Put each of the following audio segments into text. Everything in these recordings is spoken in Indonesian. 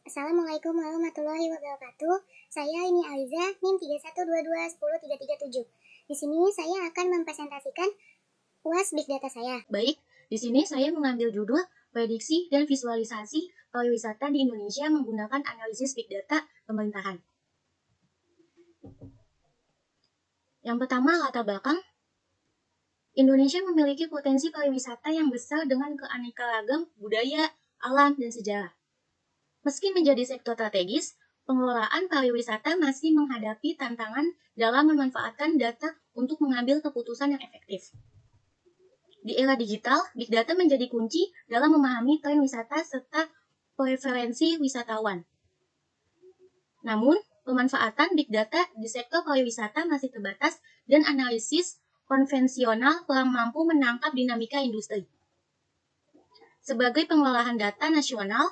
Assalamualaikum warahmatullahi wabarakatuh. Saya ini Aliza, NIM 3122103337. Di sini saya akan mempresentasikan UAS Big Data saya. Baik, di sini saya mengambil judul prediksi dan visualisasi pariwisata di Indonesia menggunakan analisis Big Data pemerintahan. Yang pertama, latar belakang. Indonesia memiliki potensi pariwisata yang besar dengan keanekaragam budaya, alam, dan sejarah. Meski menjadi sektor strategis, pengelolaan pariwisata masih menghadapi tantangan dalam memanfaatkan data untuk mengambil keputusan yang efektif. Di era digital, Big Data menjadi kunci dalam memahami tren wisata serta preferensi wisatawan. Namun, pemanfaatan Big Data di sektor pariwisata masih terbatas dan analisis konvensional kurang mampu menangkap dinamika industri. Sebagai pengelolaan data nasional,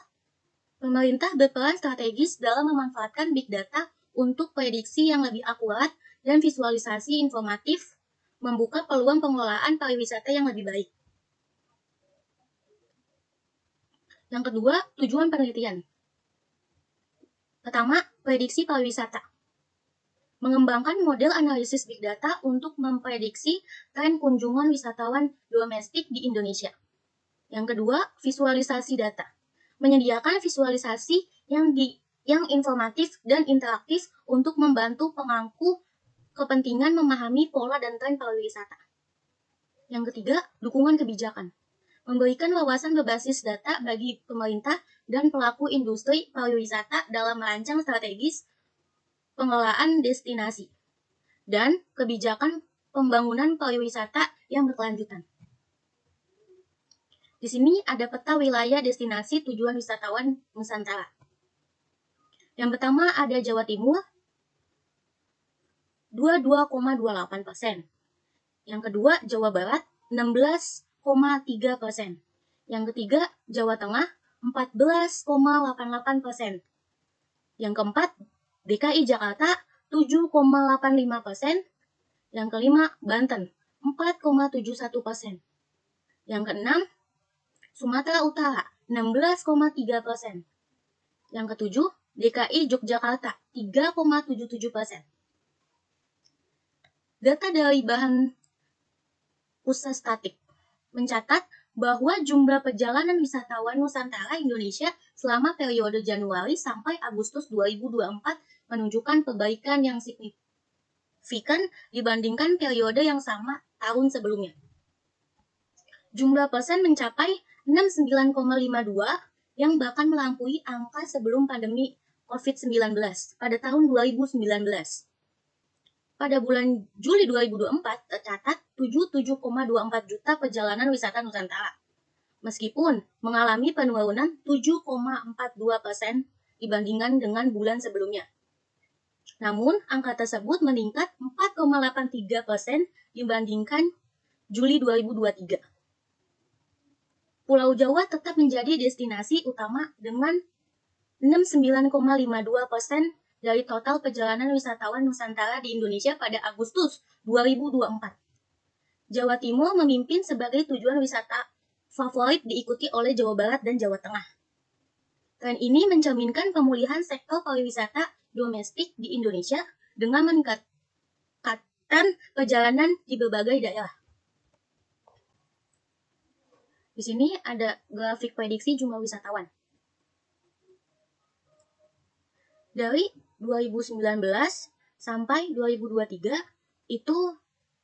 pemerintah berperan strategis dalam memanfaatkan Big Data untuk prediksi yang lebih akurat dan visualisasi informatif, membuka peluang pengelolaan pariwisata yang lebih baik. Yang kedua, tujuan penelitian. Pertama, prediksi pariwisata. Mengembangkan model analisis Big Data untuk memprediksi tren kunjungan wisatawan domestik di Indonesia. Yang kedua, visualisasi data. Menyediakan visualisasi yang informatif dan interaktif untuk membantu pemangku kepentingan memahami pola dan tren pariwisata. Yang ketiga, dukungan kebijakan. Memberikan wawasan berbasis data bagi pemerintah dan pelaku industri pariwisata dalam merancang strategis pengelolaan destinasi dan kebijakan pembangunan pariwisata yang berkelanjutan. Di sini ada peta wilayah destinasi tujuan wisatawan Nusantara. Yang pertama ada Jawa Timur, 22,28%. Yang kedua Jawa Barat, 16,3%. Yang ketiga Jawa Tengah, 14,88%. Yang keempat DKI Jakarta, 7,85%. Yang kelima Banten, 4,71%. Yang keenam Sumatera Utara, 16,3%. Yang ketujuh, DKI Yogyakarta, 3,77%. Data dari bahan pusat statik mencatat bahwa jumlah perjalanan wisatawan Nusantara Indonesia selama periode Januari sampai Agustus 2024 menunjukkan perbaikan yang signifikan dibandingkan periode yang sama tahun sebelumnya. Jumlah persen mencapai 69,52 yang bahkan melampaui angka sebelum pandemi COVID-19 pada tahun 2019. Pada bulan Juli 2024 tercatat 77,24 juta perjalanan wisata Nusantara, meskipun mengalami penurunan 7,42% dibandingkan dengan bulan sebelumnya. Namun, angka tersebut meningkat 4,83% dibandingkan Juli 2023. Pulau Jawa tetap menjadi destinasi utama dengan 69,52% dari total perjalanan wisatawan Nusantara di Indonesia pada Agustus 2024. Jawa Timur memimpin sebagai tujuan wisata favorit diikuti oleh Jawa Barat dan Jawa Tengah. Tren ini mencerminkan pemulihan sektor pariwisata domestik di Indonesia dengan meningkatkan perjalanan di berbagai daerah. Di sini ada grafik prediksi jumlah wisatawan. Dari 2019 sampai 2023 itu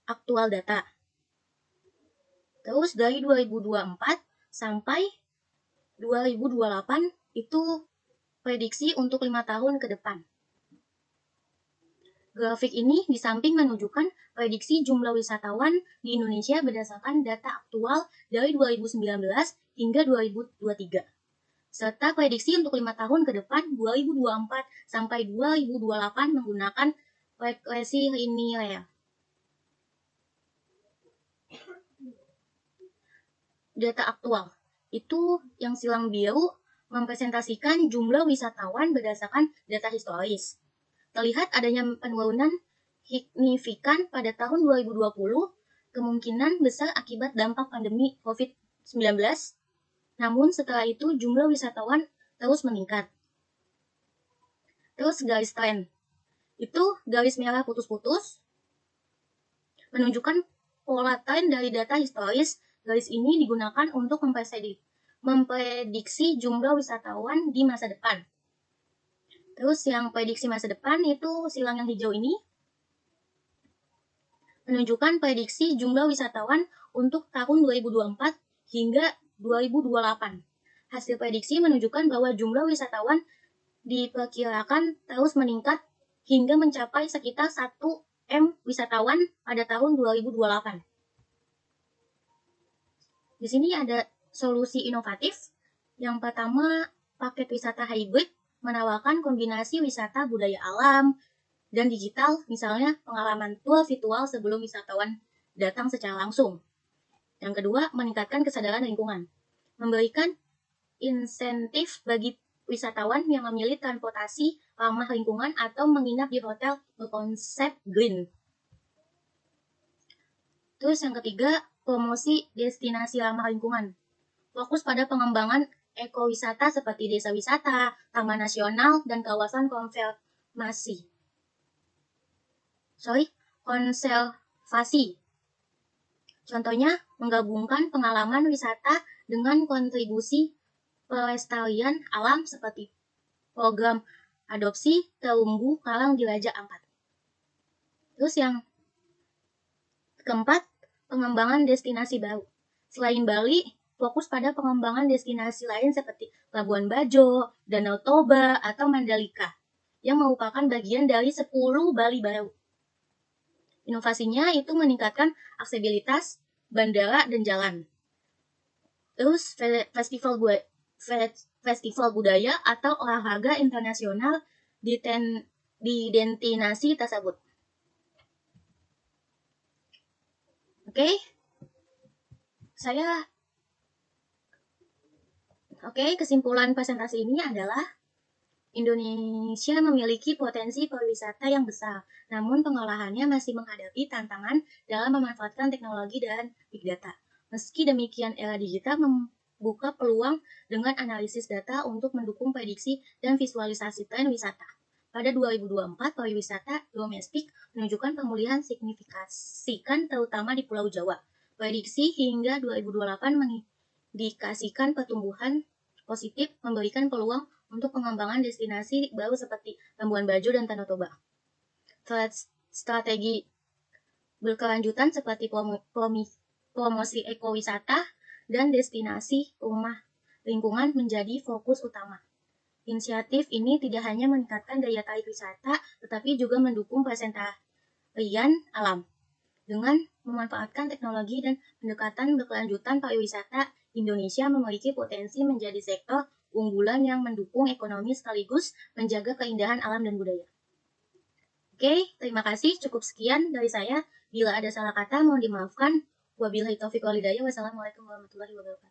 aktual data. Terus dari 2024 sampai 2028 itu prediksi untuk 5 tahun ke depan. Grafik ini di samping menunjukkan prediksi jumlah wisatawan di Indonesia berdasarkan data aktual dari 2019 hingga 2023. Serta prediksi untuk 5 tahun ke depan 2024 sampai 2028 menggunakan regresi linear. Data aktual itu yang silang biru mempresentasikan jumlah wisatawan berdasarkan data historis. Terlihat adanya penurunan signifikan pada tahun 2020, kemungkinan besar akibat dampak pandemi COVID-19. Namun setelah itu jumlah wisatawan terus meningkat. Terus garis trend. Itu garis merah putus-putus menunjukkan pola tren dari data historis. Garis ini digunakan untuk memprediksi jumlah wisatawan di masa depan. Terus yang prediksi masa depan itu silang yang hijau ini menunjukkan prediksi jumlah wisatawan untuk tahun 2024 hingga 2028. Hasil prediksi menunjukkan bahwa jumlah wisatawan diperkirakan terus meningkat hingga mencapai sekitar 1M wisatawan pada tahun 2028. Di sini ada solusi inovatif. Yang pertama, paket wisata hybrid menawarkan kombinasi wisata budaya alam dan digital, misalnya pengalaman tour virtual sebelum wisatawan datang secara langsung. Yang kedua, meningkatkan kesadaran lingkungan, memberikan insentif bagi wisatawan yang memilih transportasi ramah lingkungan atau menginap di hotel berkonsep green. Terus yang ketiga, promosi destinasi ramah lingkungan. Fokus pada pengembangan ekowisata seperti desa wisata, taman nasional, dan kawasan konservasi. Contohnya, menggabungkan pengalaman wisata dengan kontribusi pelestarian alam seperti program adopsi terumbu karang di Raja Ampat. Terus yang keempat, pengembangan destinasi baru. Selain Bali, fokus pada pengembangan destinasi lain seperti Labuan Bajo, Danau Toba, atau Mandalika, yang merupakan bagian dari 10 Bali baru. Inovasinya itu meningkatkan aksesibilitas bandara dan jalan. Terus festival budaya atau olahraga internasional di destinasi tersebut. Kesimpulan presentasi ini adalah Indonesia memiliki potensi pariwisata yang besar, namun pengolahannya masih menghadapi tantangan dalam memanfaatkan teknologi dan big data. Meski demikian, era digital membuka peluang dengan analisis data untuk mendukung prediksi dan visualisasi tren wisata. Pada 2024, pariwisata domestik menunjukkan pemulihan signifikan terutama di Pulau Jawa. Prediksi hingga 2028 mengindikasikan pertumbuhan positif, memberikan peluang untuk pengembangan destinasi baru seperti Labuan Bajo dan Danau Toba. Strategi berkelanjutan seperti promosi ekowisata dan destinasi rumah lingkungan menjadi fokus utama. Inisiatif ini tidak hanya meningkatkan daya tarik wisata, tetapi juga mendukung pelestarian alam. Dengan memanfaatkan teknologi dan pendekatan berkelanjutan pariwisata, Indonesia memiliki potensi menjadi sektor unggulan yang mendukung ekonomi sekaligus menjaga keindahan alam dan budaya. Terima kasih. Cukup sekian dari saya. Bila ada salah kata, mohon dimaafkan. Wabillahi taufiq wal hidayah. Wassalamualaikum warahmatullahi wabarakatuh.